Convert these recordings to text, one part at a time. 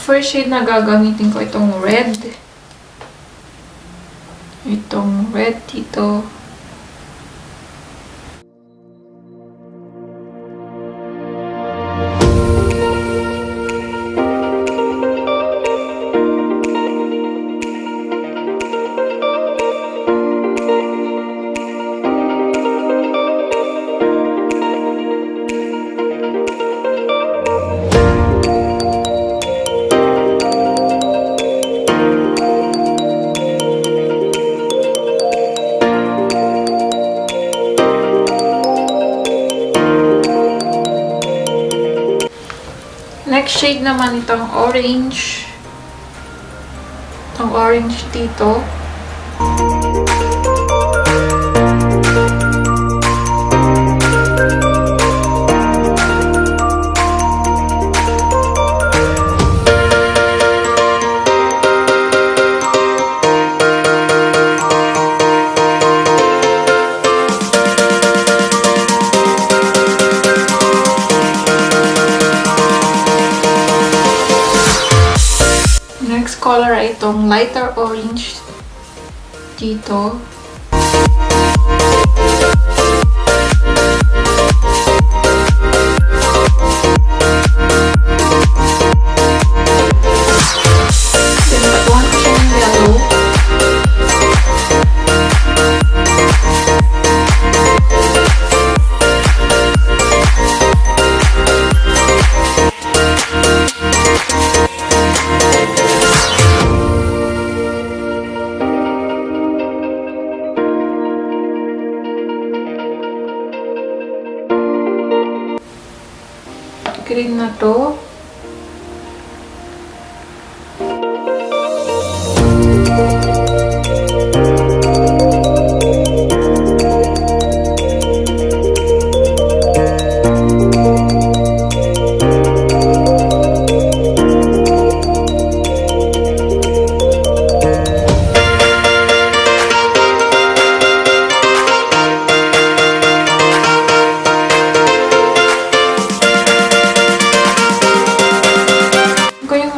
first shade na gagamitin ko itong red. Itong red dito. Next shade naman itong orange. Itong orange dito. Color ay itong lighter orange dito. Then, patuhan ko siya ng yellow. Green na to.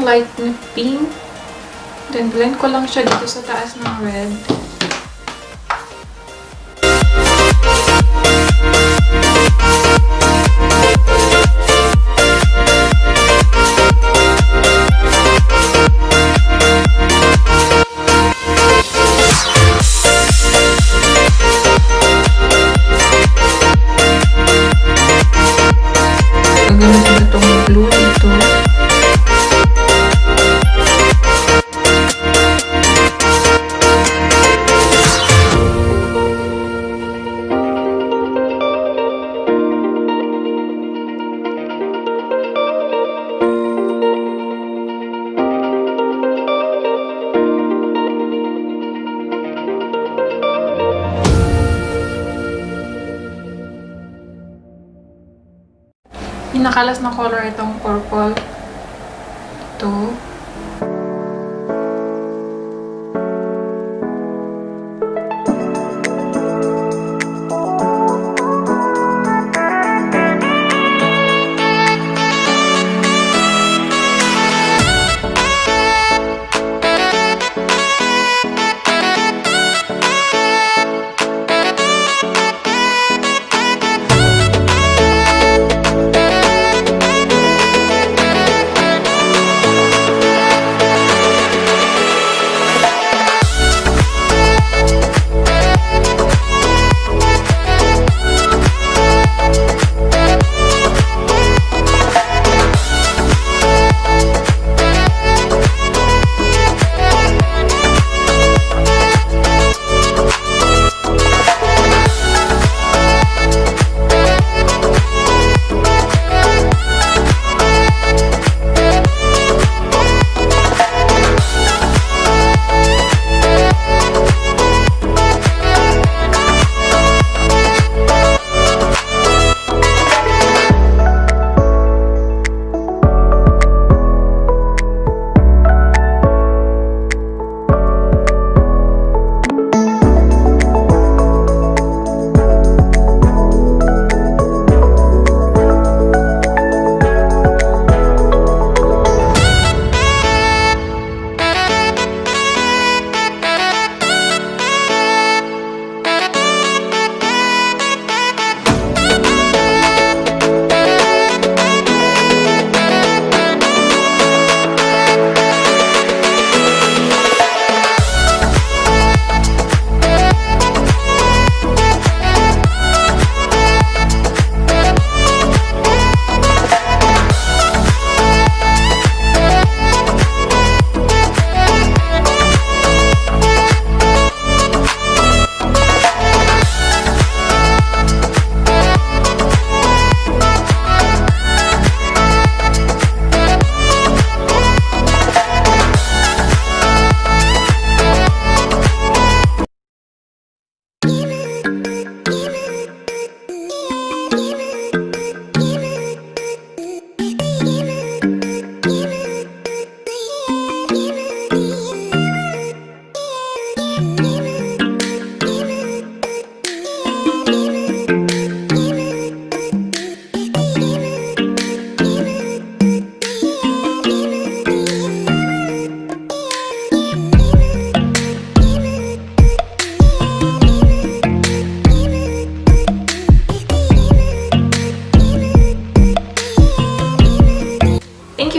Light na pink. Then, blend ko lang siya dito sa taas ng red. Gagamit ko itong blue dito. Pinakalas na color itong purple. Ito.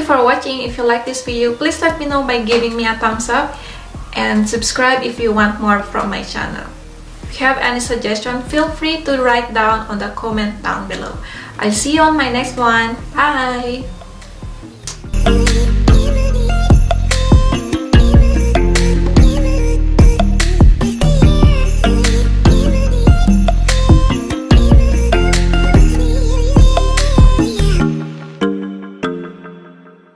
for watching. If you like this video, please let me know by giving me a thumbs up and subscribe if you want more from my channel. If you have any suggestion, feel free to write down on the comment down below. I'll see you on my next one. Bye!